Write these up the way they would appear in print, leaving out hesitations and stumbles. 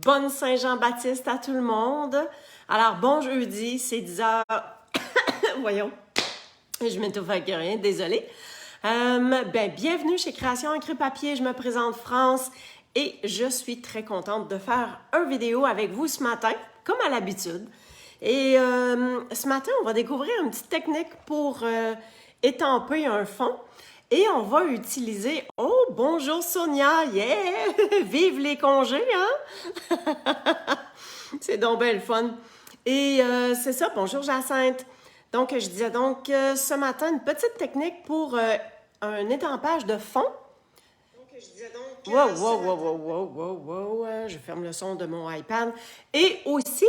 Bonne Saint-Jean-Baptiste à tout le monde. Alors, bon jeudi, c'est 10 heures. Voyons, je m'étouffe avec rien, désolée. Bienvenue chez Création Encre Papier. Je me présente France et je suis très contente de faire une vidéo avec vous ce matin, comme à l'habitude. Et ce matin, on va découvrir une petite technique pour étamper un fond. Et on va utiliser... Oh, bonjour Sonia! Yeah! Vive les congés, hein? C'est donc bien le fun. Et c'est ça, bonjour Jacinthe. Donc, je disais ce matin, une petite technique pour un étampage de fond. Donc, je disais wow. Je ferme le son de mon iPad. Et aussi,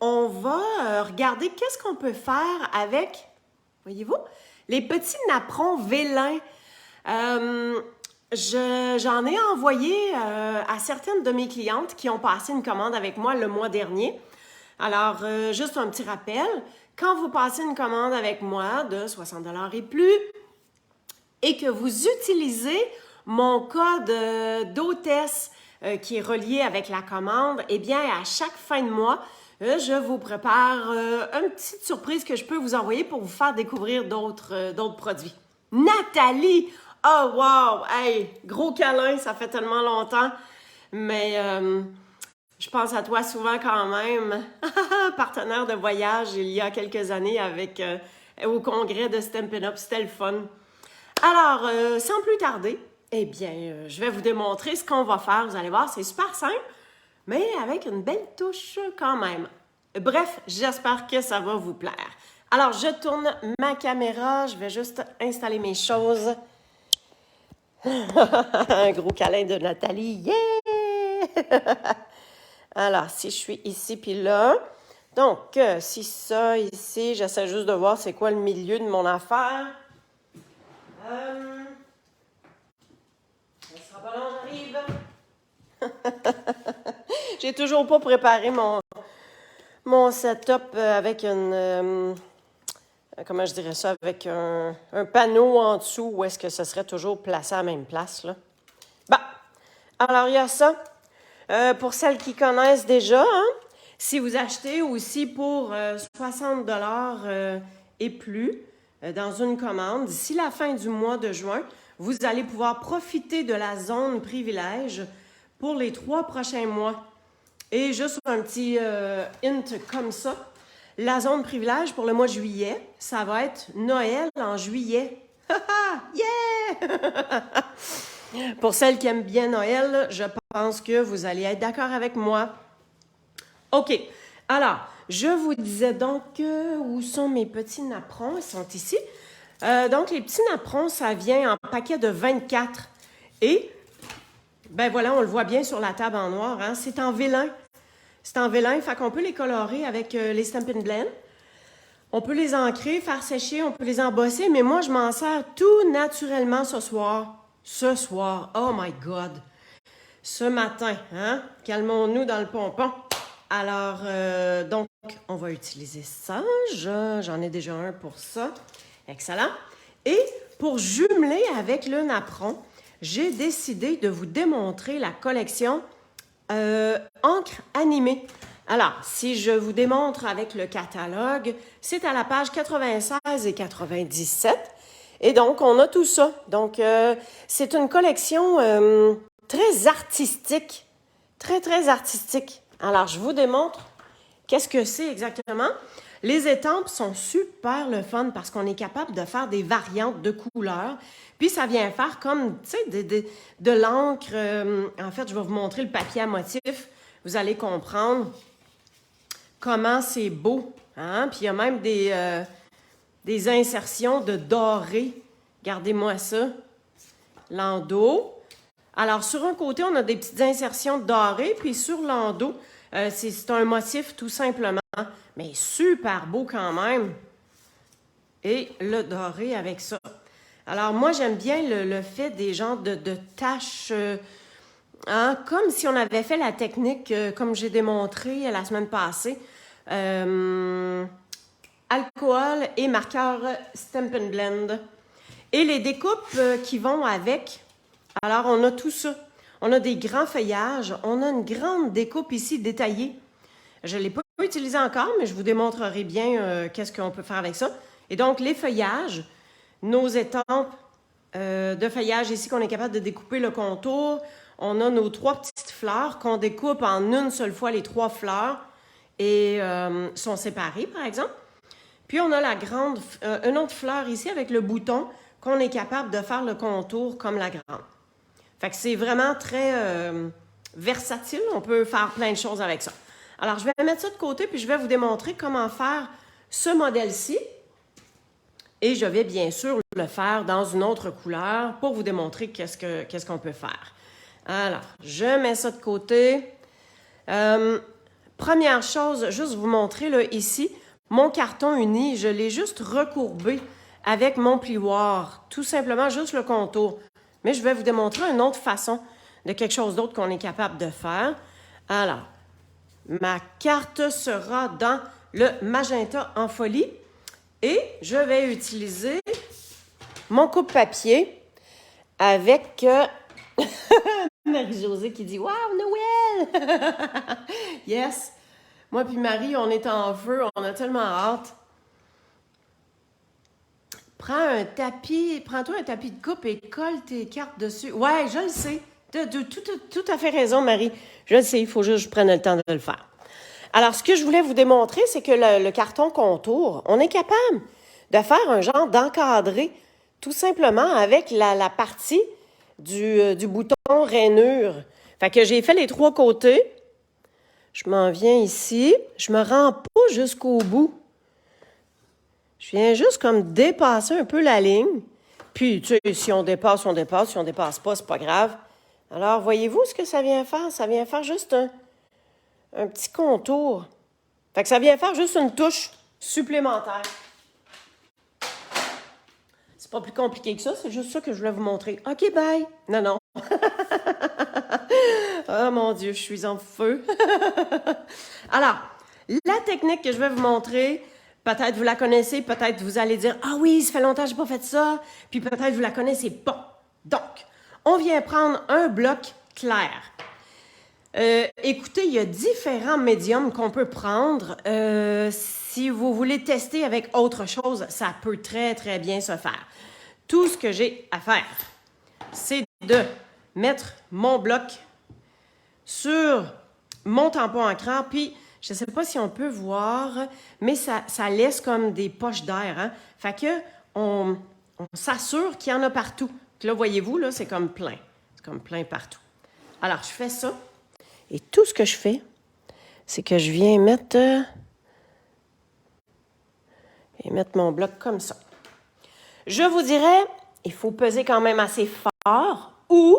on va regarder qu'est-ce qu'on peut faire avec, voyez-vous, les petits napperons vélins. J'en ai envoyé à certaines de mes clientes qui ont passé une commande avec moi le mois dernier. Alors, juste un petit rappel, quand vous passez une commande avec moi de 60 $ et plus et que vous utilisez mon code d'hôtesse qui est relié avec la commande, eh bien, à chaque fin de mois, je vous prépare une petite surprise que je peux vous envoyer pour vous faire découvrir d'autres produits. Nathalie! Oh wow! Hey, gros câlin, ça fait tellement longtemps. Mais je pense à toi souvent quand même. Partenaire de voyage il y a quelques années avec au congrès de Stampin' Up. C'était le fun. Alors, sans plus tarder, eh bien, je vais vous démontrer ce qu'on va faire. Vous allez voir, c'est super simple, mais avec une belle touche quand même. Bref, j'espère que ça va vous plaire. Alors, je tourne ma caméra. Je vais juste installer mes choses. Un gros câlin de Nathalie. Yeah! Alors, si je suis ici puis là. Donc, si ça, ici, j'essaie juste de voir c'est quoi le milieu de mon affaire. Ça sera pas long, j'arrive. J'ai toujours pas préparé mon setup avec une... comment je dirais ça, avec un panneau en dessous où est-ce que ce serait toujours placé à la même place, là. Bon, alors il y a ça. Pour celles qui connaissent déjà, hein, si vous achetez aussi pour 60 $ et plus dans une commande, d'ici la fin du mois de juin, vous allez pouvoir profiter de la zone privilège pour les 3 prochains mois. Et juste un petit hint comme ça. La zone privilège pour le mois de juillet, ça va être Noël en juillet. Yeah! Pour celles qui aiment bien Noël, je pense que vous allez être d'accord avec moi. OK. Alors, je vous disais donc où sont mes petits napperons? Ils sont ici. Donc, les petits napperons, ça vient en paquet de 24. Et, ben voilà, on le voit bien sur la table en noir, hein? C'est en vélin. C'est en vélin, fait qu'on peut les colorer avec les Stampin' Blend. On peut les ancrer, faire sécher, on peut les embosser, mais moi, je m'en sers tout naturellement ce soir. Ce soir, oh my God! Ce matin, hein? Calmons-nous dans le pompon. Alors, donc, on va utiliser ça. J'en ai déjà un pour ça. Excellent. Et pour jumeler avec le napperon, j'ai décidé de vous démontrer la collection encre animée. Alors, si je vous démontre avec le catalogue, c'est à la page 96 et 97. Et donc, on a tout ça. Donc, c'est une collection très artistique. Très, très artistique. Alors, je vous démontre qu'est-ce que c'est exactement. Les étampes sont super le fun parce qu'on est capable de faire des variantes de couleurs. Puis, ça vient faire comme, tu sais, de l'encre. En fait, je vais vous montrer le papier à motif. Vous allez comprendre comment c'est beau. Hein? Puis, il y a même des insertions de doré. Regardez-moi ça. L'endos. Alors, sur un côté, on a des petites insertions de doré. Puis, sur l'endos, c'est un motif tout simplement. Mais super beau quand même. Et le doré avec ça. Alors, moi, j'aime bien le fait des genres de taches, hein, comme si on avait fait la technique, comme j'ai démontré la semaine passée, alcool et marqueur Stampin' Blend. Et les découpes qui vont avec, alors on a tout ça. On a des grands feuillages. On a une grande découpe ici détaillée. Je ne l'ai pas utilisée encore, mais je vous démontrerai bien qu'est-ce qu'on peut faire avec ça. Et donc, les feuillages, nos étampes de feuillage ici qu'on est capable de découper le contour. On a nos 3 petites fleurs qu'on découpe en une seule fois, les 3 fleurs, et sont séparées, par exemple. Puis, on a une autre fleur ici avec le bouton qu'on est capable de faire le contour comme la grande. Fait que c'est vraiment très versatile. On peut faire plein de choses avec ça. Alors, je vais mettre ça de côté, puis je vais vous démontrer comment faire ce modèle-ci. Et je vais bien sûr le faire dans une autre couleur pour vous démontrer qu'est-ce qu'on peut faire. Alors, je mets ça de côté. Première chose, juste vous montrer là, ici, mon carton uni, je l'ai juste recourbé avec mon plioir. Tout simplement, juste le contour. Mais je vais vous démontrer une autre façon de quelque chose d'autre qu'on est capable de faire. Alors, ma carte sera dans le magenta en folie et je vais utiliser mon coupe-papier avec Marie-Josée qui dit « Wow, Noël! » Yes! Moi puis Marie, on est en feu, on a tellement hâte. Prends-toi un tapis de coupe et colle tes cartes dessus. Ouais, je le sais. Tu as tout à fait raison, Marie. Je le sais, il faut juste que je prenne le temps de le faire. Alors, ce que je voulais vous démontrer, c'est que le carton contour, on est capable de faire un genre d'encadré, tout simplement avec la partie du bouton rainure. Fait que j'ai fait les 3 côtés. Je m'en viens ici. Je me rends pas jusqu'au bout. Je viens juste comme dépasser un peu la ligne. Puis, tu sais, si on dépasse, on dépasse. Si on dépasse pas, c'est pas grave. Alors, voyez-vous ce que ça vient faire? Ça vient faire juste un petit contour. Fait que ça vient faire juste une touche supplémentaire. C'est pas plus compliqué que ça, c'est juste ça que je voulais vous montrer. OK, bye! Non, non. Oh mon Dieu, je suis en feu. Alors, la technique que je vais vous montrer, peut-être vous la connaissez, peut-être vous allez dire « Ah oui, ça fait longtemps que je n'ai pas fait ça. » Puis peut-être vous la connaissez pas. Donc, on vient prendre un bloc clair. Écoutez, il y a différents médiums qu'on peut prendre. Si vous voulez tester avec autre chose, ça peut très, très bien se faire. Tout ce que j'ai à faire, c'est de mettre mon bloc sur mon tampon ancrant, puis je ne sais pas si on peut voir, mais ça laisse comme des poches d'air. Hein? Fait que on s'assure qu'il y en a partout. Là, voyez-vous, là, c'est comme plein. C'est comme plein partout. Alors, je fais ça. Et tout ce que je fais, c'est que je viens mettre mon bloc comme ça. Je vous dirais, il faut peser quand même assez fort ou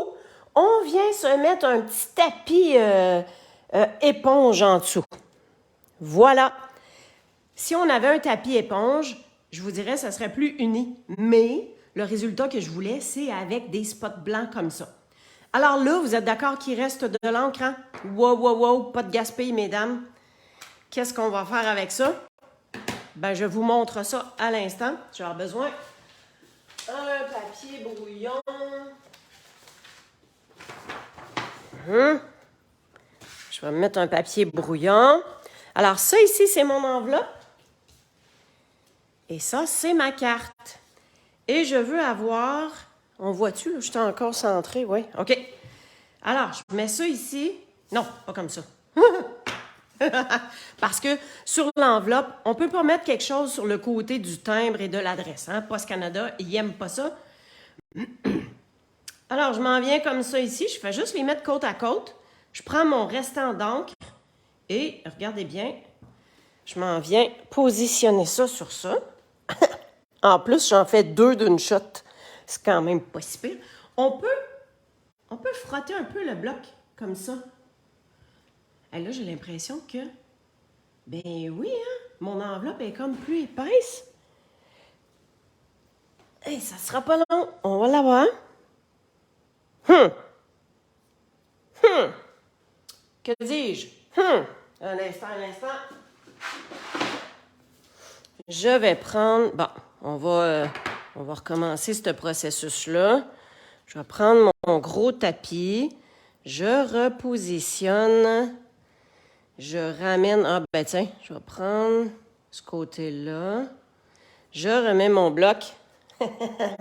on vient se mettre un petit tapis éponge en dessous. Voilà. Si on avait un tapis éponge, je vous dirais, ça serait plus uni. Mais le résultat que je voulais, c'est avec des spots blancs comme ça. Alors là, vous êtes d'accord qu'il reste de l'encre, hein? Wow, wow, wow, pas de gaspille, mesdames. Qu'est-ce qu'on va faire avec ça? Ben, je vous montre ça à l'instant. J'ai besoin d'un papier brouillon. Je vais mettre un papier brouillon. Alors, ça ici, c'est mon enveloppe. Et ça, c'est ma carte. Et je veux avoir... On voit-tu? Je suis encore centrée, oui. OK. Alors, je mets ça ici. Non, pas comme ça. Parce que sur l'enveloppe, on ne peut pas mettre quelque chose sur le côté du timbre et de l'adresse. Hein? Post Canada, ils n'aiment pas ça. Alors, je m'en viens comme ça ici. Je fais juste les mettre côte à côte. Je prends mon restant d'encre et, regardez bien, je m'en viens positionner ça sur ça. En plus, j'en fais 2 d'une shot. C'est quand même pas si pire. On peut frotter un peu le bloc comme ça. Et là, j'ai l'impression que, ben oui, hein, mon enveloppe est comme plus épaisse. Et ça sera pas long. On va l'avoir. Que dis-je? Un instant. Je vais prendre... Bon, on va recommencer ce processus-là. Je vais prendre mon gros tapis. Je repositionne. Je ramène... Ah, ben tiens, je vais prendre ce côté-là. Je remets mon bloc.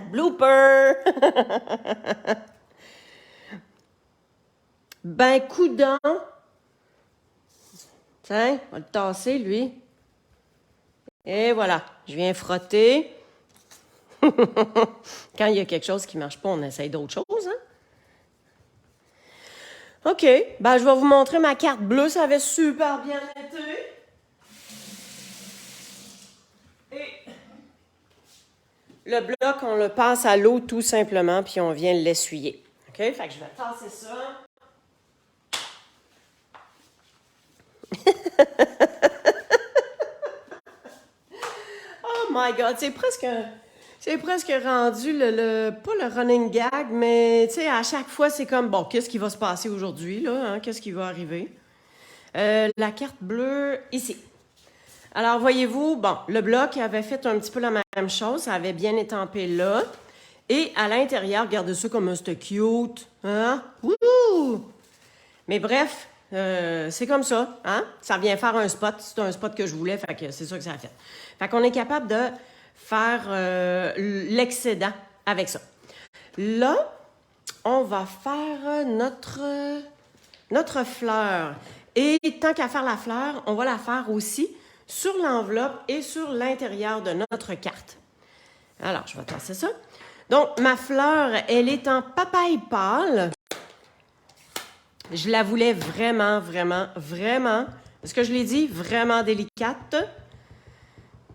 Blooper! Ben, coudonc. Tiens, on va le tasser, lui. Et voilà, je viens frotter. Quand il y a quelque chose qui ne marche pas, on essaye d'autres choses, hein? OK, ben je vais vous montrer ma carte bleue. Ça avait super bien été. Et le bloc, on le passe à l'eau tout simplement, puis on vient l'essuyer. OK, fait que je vais tasser ça. Oh my God, c'est presque rendu pas le running gag, mais tu sais, à chaque fois, c'est comme, bon, qu'est-ce qui va se passer aujourd'hui, là, hein? Qu'est-ce qui va arriver? La carte bleue, ici. Alors, voyez-vous, bon, le bloc avait fait un petit peu la même chose, ça avait bien étampé là. Et à l'intérieur, regardez ça comme c'était cute, hein? Wouhou! Mais bref, c'est comme ça, hein? Ça vient faire un spot, c'est un spot que je voulais, fait que c'est ça que ça a fait. Fait qu'on est capable de faire l'excédent avec ça. Là, on va faire notre fleur. Et tant qu'à faire la fleur, on va la faire aussi sur l'enveloppe et sur l'intérieur de notre carte. Alors, je vais tasser ça. Donc, ma fleur, elle est en papaye pâle. Je la voulais vraiment, vraiment, vraiment, est-ce que je l'ai dit, vraiment délicate.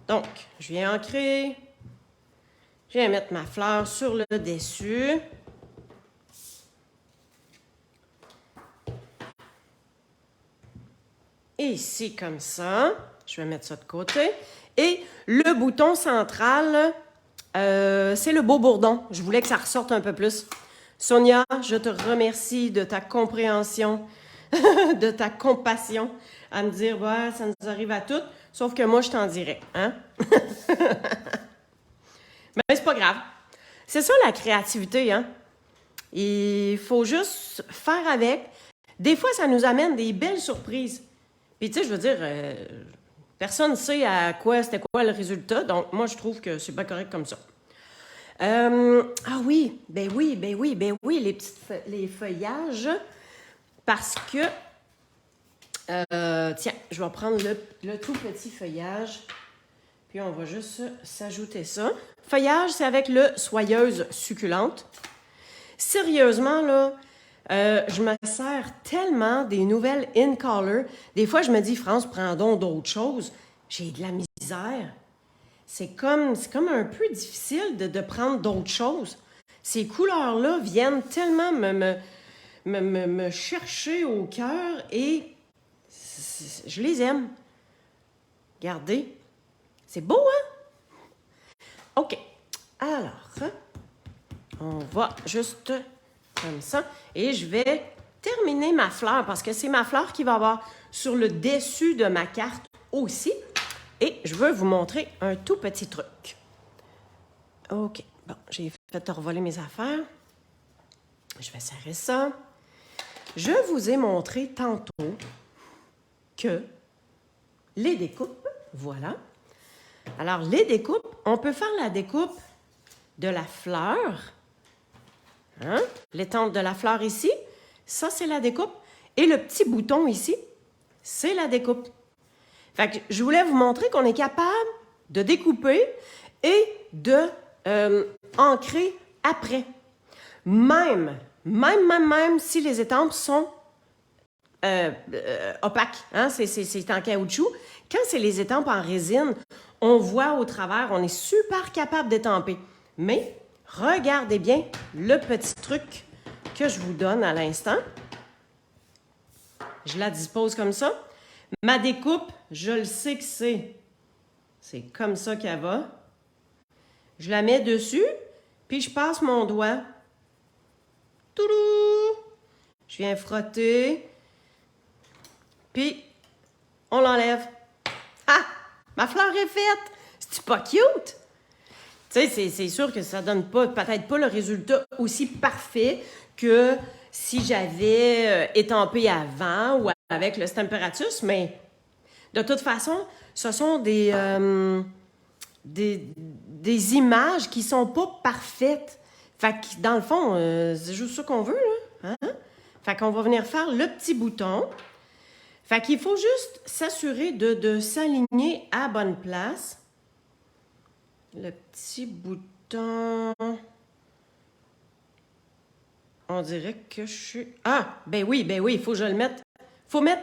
Donc, je viens ancrer. Je viens mettre ma fleur sur le dessus. Et ici, comme ça, je vais mettre ça de côté. Et le bouton central, c'est le beau bourdon. Je voulais que ça ressorte un peu plus. Sonia, je te remercie de ta compréhension, de ta compassion à me dire, ouais, ça nous arrive à toutes, sauf que moi, je t'en dirais, hein? Mais c'est pas grave. C'est ça la créativité, hein? Il faut juste faire avec. Des fois, ça nous amène des belles surprises. Puis, tu sais, je veux dire, personne ne sait c'était quoi le résultat, donc moi, je trouve que c'est pas correct comme ça. Ah oui, ben oui, les feuillages, parce que, tiens, je vais prendre le tout petit feuillage, puis on va juste s'ajouter ça. Feuillage, c'est avec le soyeuse succulente. Sérieusement, là, je me sers tellement des nouvelles In Color. Des fois, je me dis, France, prends donc d'autres choses. J'ai de la misère. C'est comme un peu difficile de prendre d'autres choses. Ces couleurs-là viennent tellement me chercher au cœur et je les aime. Regardez. C'est beau, hein? OK. Alors, on va juste comme ça. Et je vais terminer ma fleur parce que c'est ma fleur qui va avoir sur le dessus de ma carte aussi. Et je veux vous montrer un tout petit truc. OK. Bon, j'ai fait revoler mes affaires. Je vais serrer ça. Je vous ai montré tantôt que les découpes, voilà. Alors, les découpes, on peut faire la découpe de la fleur. Hein? L'étampe de la fleur ici, ça, c'est la découpe. Et le petit bouton ici, c'est la découpe. Fait que je voulais vous montrer qu'on est capable de découper et de ancrer après. Même si les étampes sont opaques, hein? C'est en caoutchouc. Quand c'est les étampes en résine, on voit au travers, on est super capable d'étamper. Mais regardez bien le petit truc que je vous donne à l'instant. Je la dispose comme ça. Ma découpe, je le sais que c'est comme ça qu'elle va. Je la mets dessus, puis je passe mon doigt. Toudou! Je viens frotter, puis on l'enlève. Ah! Ma fleur est faite! C'est-tu pas cute? Tu sais, c'est sûr que ça donne peut-être pas le résultat aussi parfait que si j'avais étampé avant ou avec le Stamparatus, mais de toute façon, ce sont des images qui sont pas parfaites. Fait que dans le fond, c'est juste ça qu'on veut, là. Hein? Fait qu'on va venir faire le petit bouton. Fait qu'il faut juste s'assurer de s'aligner à bonne place. Le petit bouton... On dirait que je suis... Ah, ben oui, il faut que je le mette. Faut mettre...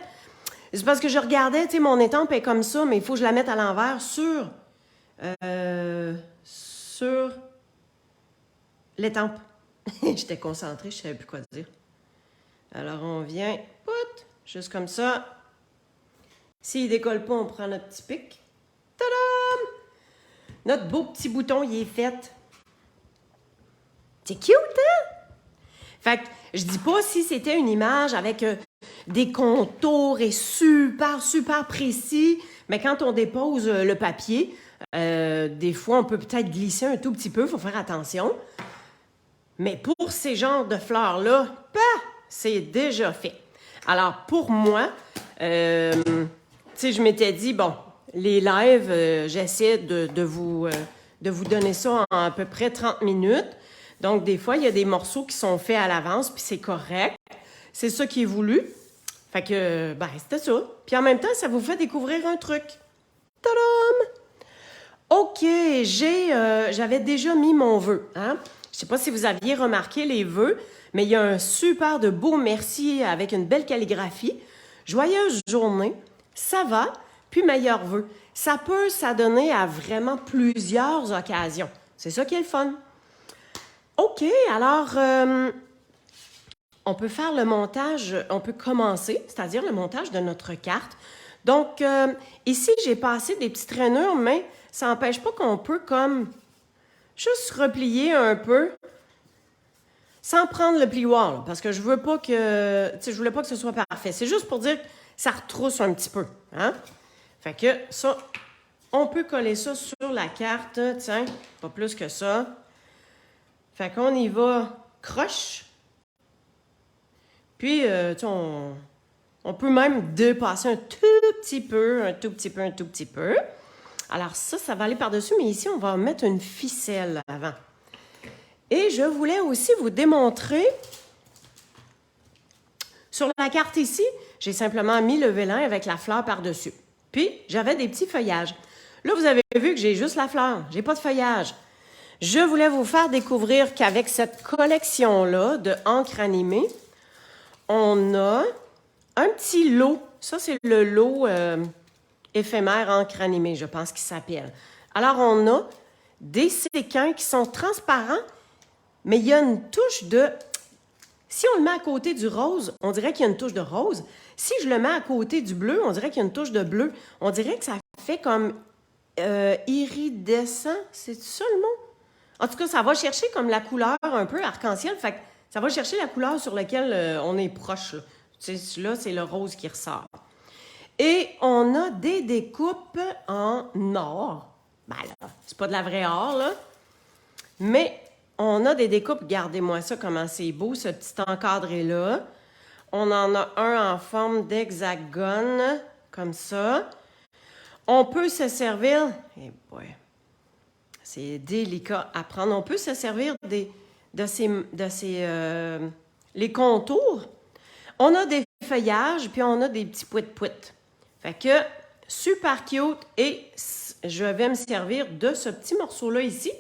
C'est parce que je regardais, tu sais, mon étampe est comme ça, mais il faut que je la mette à l'envers sur l'étampe. J'étais concentrée, je ne savais plus quoi dire. Alors, on vient, pout, juste comme ça. S'il ne décolle pas, on prend notre petit pic. Tadam! Notre beau petit bouton, il est fait. C'est cute, hein? Fait que je dis pas si c'était une image avec des contours et super, super précis, mais quand on dépose le papier, des fois, on peut peut-être glisser un tout petit peu, il faut faire attention. Mais pour ces genres de fleurs-là, c'est déjà fait. Alors, pour moi, tu sais, je m'étais dit, bon, les lives, j'essaie de vous donner ça en à peu près 30 minutes. Donc, des fois, il y a des morceaux qui sont faits à l'avance, puis c'est correct. C'est ça qui est voulu. Fait que, ben, c'était ça. Puis en même temps, ça vous fait découvrir un truc. Tadam! OK, j'avais déjà mis mon vœu. Hein? Je ne sais pas si vous aviez remarqué les vœux, mais il y a un super de beau merci avec une belle calligraphie. Joyeuse journée, ça va, puis meilleur vœu. Ça peut s'adonner à vraiment plusieurs occasions. C'est ça qui est le fun. OK, alors, on peut faire le montage, on peut commencer, c'est-à-dire le montage de notre carte. Donc, ici, j'ai passé des petites rainures, mais ça n'empêche pas qu'on peut comme juste replier un peu sans prendre le plioir, là, parce que je veux pas que, tu sais, je voulais pas que ce soit parfait. C'est juste pour dire que ça retrousse un petit peu, hein? Fait que ça, on peut coller ça sur la carte, tiens, pas plus que ça. Fait qu'on y va croche. Puis, tu sais, on peut même dépasser un tout petit peu. Alors ça va aller par-dessus, mais ici, on va mettre une ficelle avant. Et je voulais aussi vous démontrer, sur la carte ici, j'ai simplement mis le vélin avec la fleur par-dessus. Puis, j'avais des petits feuillages. Là, vous avez vu que j'ai juste la fleur, j'ai pas de feuillage. Je voulais vous faire découvrir qu'avec cette collection-là de encre animée, on a un petit lot. Ça, c'est le lot éphémère encre animée, je pense qu'il s'appelle. Alors, on a des séquins qui sont transparents, mais il y a une touche de... Si on le met à côté du rose, on dirait qu'il y a une touche de rose. Si je le mets à côté du bleu, on dirait qu'il y a une touche de bleu. On dirait que ça fait comme iridescent. C'est ça le mot? En tout cas, ça va chercher comme la couleur un peu arc-en-ciel. Fait que ça va chercher la couleur sur laquelle on est proche. Là, c'est le rose qui ressort. Et on a des découpes en or. Ben là, c'est pas de la vraie or, là. Mais on a des découpes. Regardez-moi ça, comment c'est beau, ce petit encadré-là. On en a un en forme d'hexagone, comme ça. On peut se servir... Eh boy, c'est délicat à prendre. On peut se servir les contours. On a des feuillages, puis on a des petits pouet-pouet. Fait que, super cute. Et je vais me servir de ce petit morceau-là ici.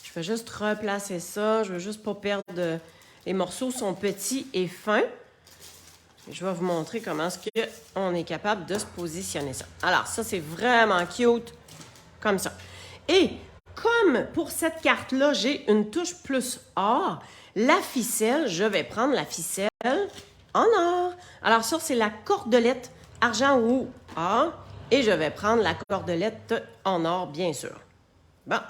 Je vais juste replacer ça. Je veux juste pas perdre... Les morceaux sont petits et fins. Je vais vous montrer comment est-ce qu'on est capable de se positionner ça. Alors, ça, c'est vraiment cute. Comme ça. Et comme pour cette carte-là, j'ai une touche plus or, la ficelle, je vais prendre la ficelle en or. Alors ça, c'est la cordelette argent ou or. Et je vais prendre la cordelette en or, bien sûr. Bon.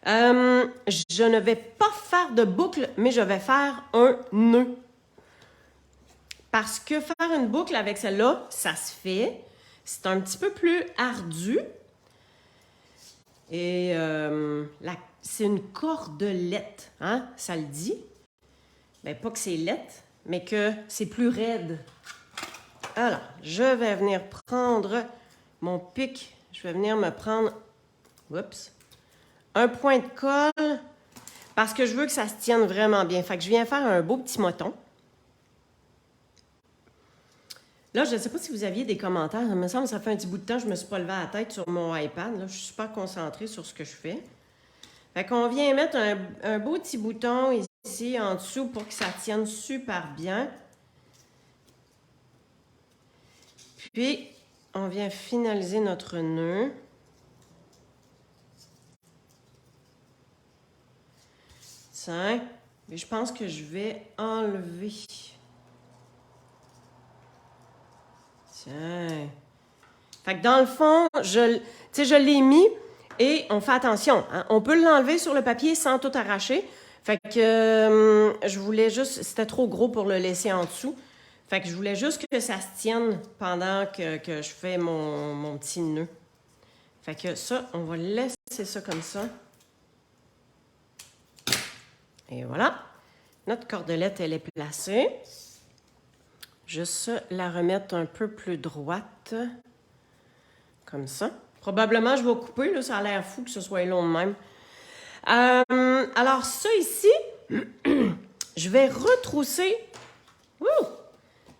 Je ne vais pas faire de boucle, mais je vais faire un nœud. Parce que faire une boucle avec celle-là, ça se fait. C'est un petit peu plus ardu. Et c'est une cordelette, hein? Ça le dit. ben pas que c'est lettre, mais que c'est plus raide. Alors, je vais venir prendre mon pic. Je vais venir me prendre, oups, un point de colle parce que je veux que ça se tienne vraiment bien. Fait que je viens faire un beau petit moton. Là, je ne sais pas si vous aviez des commentaires. Il me semble que ça fait un petit bout de temps que je ne me suis pas levé à la tête sur mon iPad. Là, je suis super concentrée sur ce que je fais. Fait qu'on vient mettre un beau petit bouton ici en dessous pour que ça tienne super bien. Puis, on vient finaliser notre nœud. Tiens, mais je pense que je vais enlever. Tiens. Fait que dans le fond, je l'ai mis et on fait attention. Hein, on peut l'enlever sur le papier sans tout arracher. Fait que je voulais juste, c'était trop gros pour le laisser en dessous. Fait que je voulais juste que ça se tienne pendant que je fais mon petit nœud. Fait que ça, on va laisser ça comme ça. Et voilà. Notre cordelette, elle est placée. Juste la remettre un peu plus droite. Comme ça. Probablement, je vais couper. Là, ça a l'air fou que ce soit long de même. Alors, ça ici, je vais retrousser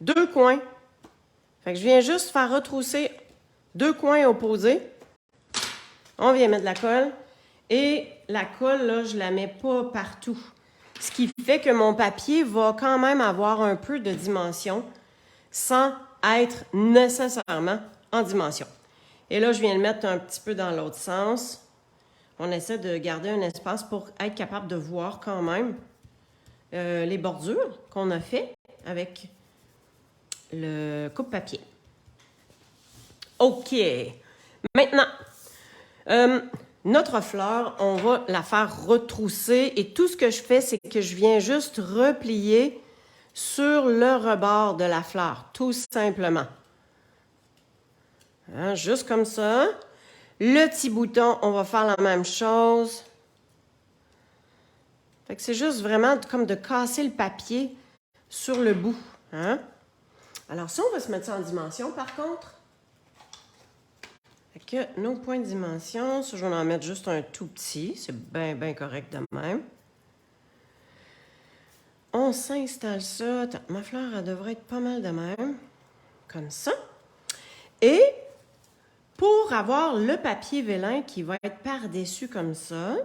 deux coins. Fait que je viens juste faire retrousser deux coins opposés. On vient mettre de la colle. Et la colle, là, je la mets pas partout. Ce qui fait que mon papier va quand même avoir un peu de dimension sans être nécessairement en dimension. Et là, je viens le mettre un petit peu dans l'autre sens. On essaie de garder un espace pour être capable de voir quand même les bordures qu'on a fait avec le coupe-papier. OK. Maintenant, notre fleur, on va la faire retrousser et tout ce que je fais, c'est que je viens juste replier sur le rebord de la fleur, tout simplement. Hein, juste comme ça. Le petit bouton, on va faire la même chose. Fait que c'est juste vraiment comme de casser le papier sur le bout. Hein? Alors ça, on va se mettre ça en dimension par contre. Fait que nos points de dimension, ça, je vais en mettre juste un tout petit. C'est bien, bien correct de même. On s'installe ça. Attends, ma fleur, elle devrait être pas mal de même. Comme ça. Et pour avoir le papier vélin qui va être par-dessus comme ça,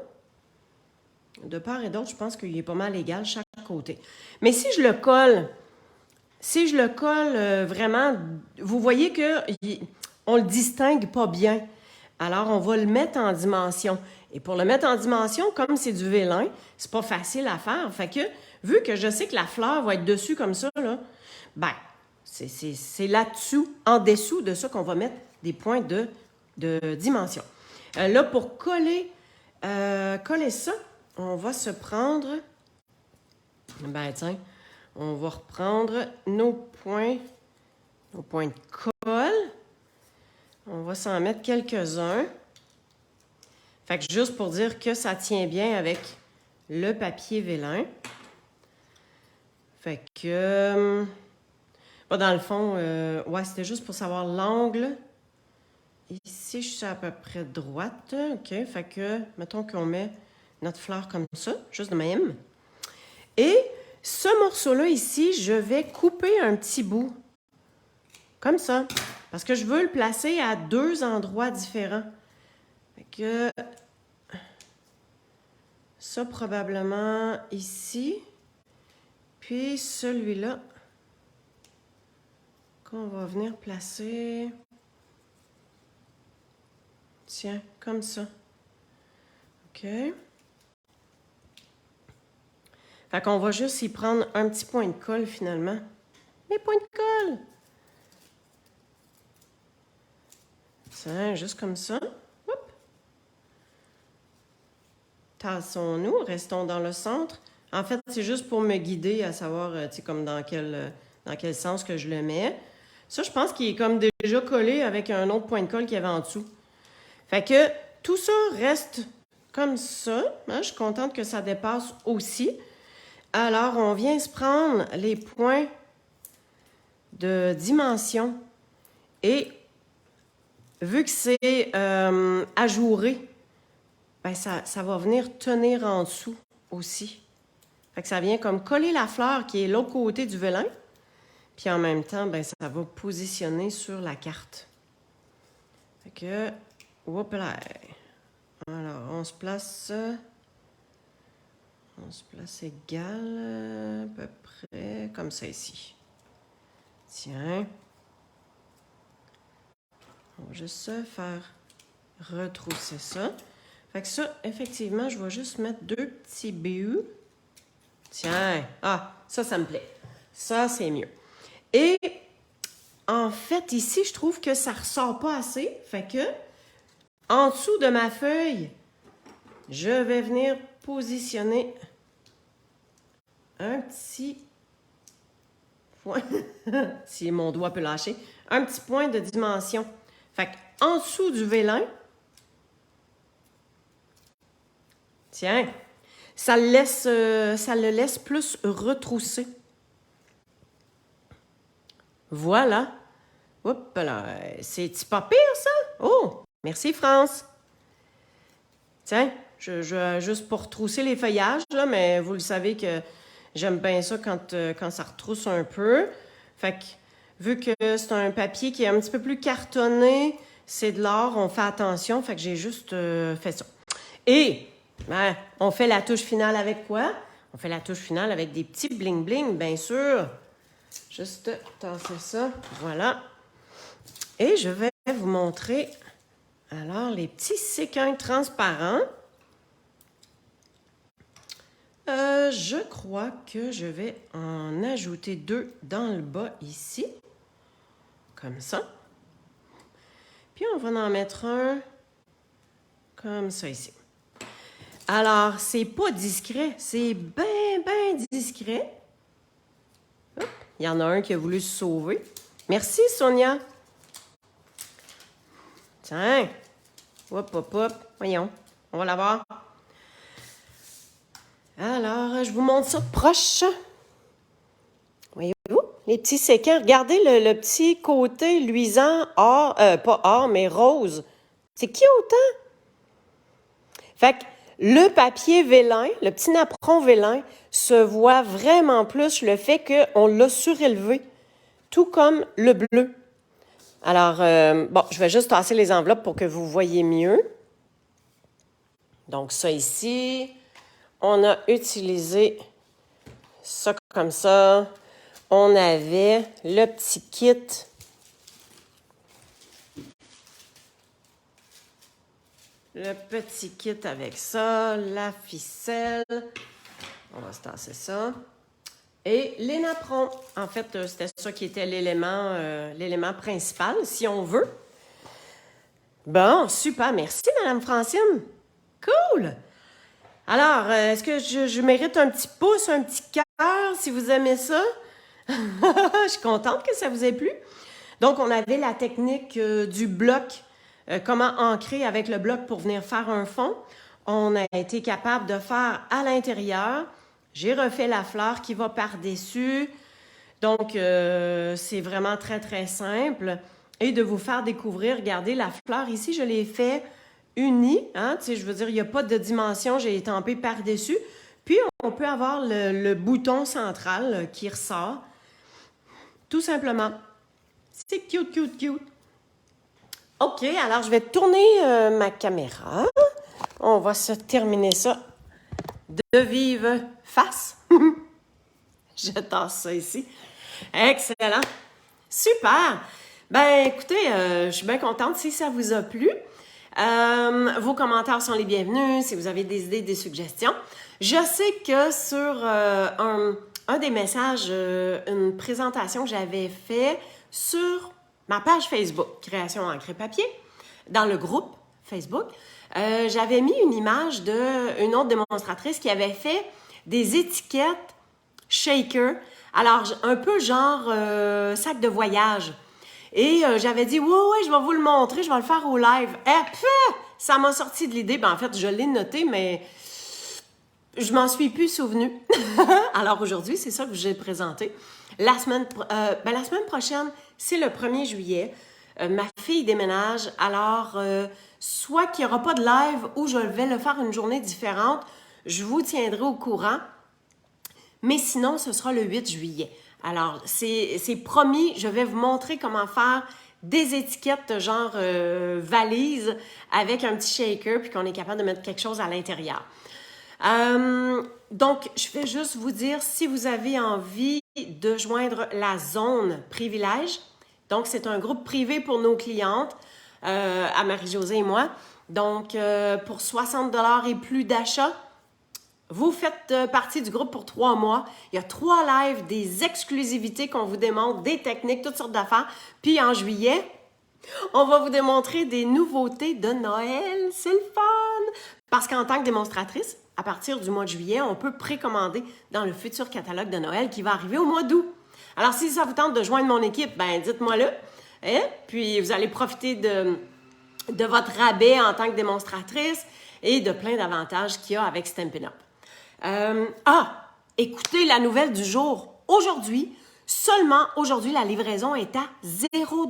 de part et d'autre, je pense qu'il est pas mal égal chaque côté. Mais si je le colle, vraiment, vous voyez qu'on le distingue pas bien. Alors, on va le mettre en dimension. Et pour le mettre en dimension, comme c'est du vélin, c'est pas facile à faire. Fait que, vu que je sais que la fleur va être dessus comme ça, là, ben, c'est là-dessous, en dessous de ça qu'on va mettre des points de dimension. Là, pour coller ça, on va se prendre, ben tiens, on va reprendre nos points de colle. On va s'en mettre quelques-uns. Fait que juste pour dire que ça tient bien avec le papier vélin. Fait que, dans le fond, ouais, c'était juste pour savoir l'angle. Ici, je suis à peu près droite. OK, fait que, mettons qu'on met notre fleur comme ça, juste de même. Et ce morceau-là ici, je vais couper un petit bout. Comme ça. Parce que je veux le placer à deux endroits différents. Fait que ça, probablement ici. Puis celui-là qu'on va venir placer. Tiens, comme ça. OK. Fait qu'on va juste y prendre un petit point de colle finalement. Mes points de colle! Tiens, juste comme ça. Hop. Tassons-nous, restons dans le centre. En fait, c'est juste pour me guider à savoir, tu sais, comme dans quel sens que je le mets. Ça, je pense qu'il est comme déjà collé avec un autre point de colle qu'il y avait en dessous. Fait que tout ça reste comme ça. Hein? Je suis contente que ça dépasse aussi. Alors, on vient se prendre les points de dimension et vu que c'est ajouré, ben ça va venir tenir en dessous aussi. Fait que ça vient comme coller la fleur qui est l'autre côté du vélin. Puis en même temps, ben ça va positionner sur la carte. Fait que, hop là. Alors, on se place égal, à peu près comme ça ici. Tiens. On va juste se faire retrousser ça. Fait que ça, effectivement, je vais juste mettre 2 petits BU. Tiens, ça me plaît. Ça, c'est mieux. Et en fait, ici, je trouve que ça ressort pas assez. Fait que, en dessous de ma feuille, je vais venir positionner un petit point. Si mon doigt peut lâcher. Un petit point de dimension. Fait qu'en dessous du vélin, tiens, ça le laisse plus retrousser. Voilà. Hop là, c'est pas pire ça? Oh, merci France. Tiens, juste pour retrousser les feuillages, là, mais vous le savez que j'aime bien ça quand ça retrousse un peu. Fait que, vu que c'est un papier qui est un petit peu plus cartonné, c'est de l'or, on fait attention, fait que j'ai juste fait ça. Et, ben, on fait la touche finale avec quoi? On fait la touche finale avec des petits bling-bling, bien sûr. Juste tasser ça, voilà. Et je vais vous montrer, alors, les petits séquins transparents. Je crois que je vais en ajouter 2 dans le bas ici. Comme ça. Puis on va en mettre un comme ça ici. Alors, c'est pas discret, c'est bien discret. Hop, il y en a un qui a voulu se sauver. Merci, Sonia. Tiens. Hop. Voyons. On va la voir. Alors, je vous montre ça de proche. Voyez-vous? Les petits séquins. Regardez le petit côté luisant, or, pas or, mais rose. C'est cute, hein? Fait que le papier vélin, le petit napperon vélin, se voit vraiment plus le fait qu'on l'a surélevé, tout comme le bleu. Alors, bon, je vais juste tasser les enveloppes pour que vous voyez mieux. Donc, ça ici, on a utilisé ça comme ça. On avait le petit kit. Le petit kit avec ça, la ficelle. On va se tasser ça. Et les napperons. En fait, c'était ça qui était l'élément principal, si on veut. Bon, super. Merci, Madame Francine. Cool. Alors, est-ce que je mérite un petit pouce, un petit cœur, si vous aimez ça? Je suis contente que ça vous ait plu. Donc, on avait la technique du bloc, comment ancrer avec le bloc pour venir faire un fond. On a été capable de faire à l'intérieur. J'ai refait la fleur qui va par-dessus. Donc, c'est vraiment très simple. Et de vous faire découvrir, regardez, la fleur ici, je l'ai fait unie. Hein? Tu sais, je veux dire, il n'y a pas de dimension, j'ai étampé par-dessus. Puis, on peut avoir le bouton central qui ressort. Tout simplement. C'est cute. OK, alors je vais tourner ma caméra. On va se terminer ça de vive face. Je tasse ça ici. Excellent. Super. Ben, écoutez, je suis bien contente si ça vous a plu. Vos commentaires sont les bienvenus si vous avez des idées, des suggestions. Je sais que sur un des messages, une présentation que j'avais fait sur ma page Facebook, Création Encre et Papier, dans le groupe Facebook, j'avais mis une image d'une autre démonstratrice qui avait fait des étiquettes shaker. Alors, un peu genre sac de voyage. Et j'avais dit, ouais, je vais vous le montrer, je vais le faire au live. Ça m'a sorti de l'idée. Ben, en fait, je l'ai noté, mais Je m'en suis plus souvenu. Alors aujourd'hui, c'est ça que j'ai présenté. La semaine prochaine, c'est le 1er juillet. Ma fille déménage, alors soit qu'il n'y aura pas de live ou je vais le faire une journée différente, je vous tiendrai au courant. Mais sinon, ce sera le 8 juillet. Alors, c'est promis, je vais vous montrer comment faire des étiquettes genre valise avec un petit shaker puis qu'on est capable de mettre quelque chose à l'intérieur. Donc, je vais juste vous dire, si vous avez envie de joindre la zone privilège, donc c'est un groupe privé pour nos clientes, à Marie-Josée et moi. Donc, pour 60 $ et plus d'achat, vous faites partie du groupe pour 3 mois. Il y a 3 lives, des exclusivités qu'on vous démontre, des techniques, toutes sortes d'affaires. Puis en juillet, on va vous démontrer des nouveautés de Noël. C'est le fun! Parce qu'en tant que démonstratrice, à partir du mois de juillet, on peut précommander dans le futur catalogue de Noël qui va arriver au mois d'août. Alors, si ça vous tente de joindre mon équipe, ben dites-moi-le. Hein? Puis, vous allez profiter de votre rabais en tant que démonstratrice et de plein d'avantages qu'il y a avec Stampin' Up. Écoutez la nouvelle du jour. Aujourd'hui, seulement aujourd'hui, la livraison est à 0 $.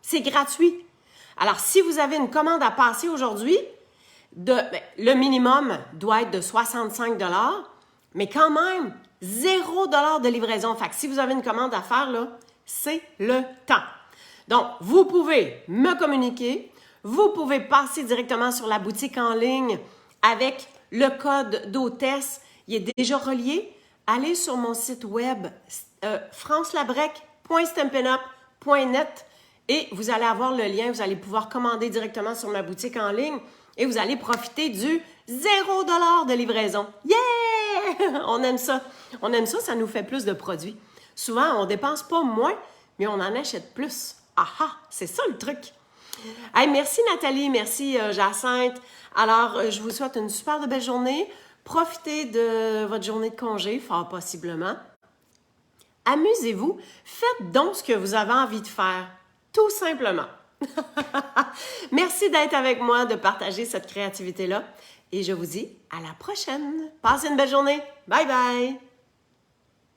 C'est gratuit. Alors, si vous avez une commande à passer aujourd'hui, le minimum doit être de 65 $, mais quand même, 0 $ de livraison. Fait que si vous avez une commande à faire, là, c'est le temps. Donc, vous pouvez me communiquer. Vous pouvez passer directement sur la boutique en ligne avec le code d'hôtesse. Il est déjà relié. Allez sur mon site web francelabrec.stampinup.net et vous allez avoir le lien. Vous allez pouvoir commander directement sur ma boutique en ligne et vous allez profiter du 0 $ de livraison. Yeah! On aime ça. On aime ça, ça nous fait plus de produits. Souvent, on ne dépense pas moins, mais on en achète plus. Aha! C'est ça le truc. Hey, merci Nathalie, merci Jacinthe. Alors, je vous souhaite une super belle journée. Profitez de votre journée de congé, fort possiblement. Amusez-vous. Faites donc ce que vous avez envie de faire, tout simplement. Merci d'être avec moi, de partager cette créativité-là. Et je vous dis à la prochaine. Passez une belle journée. Bye bye!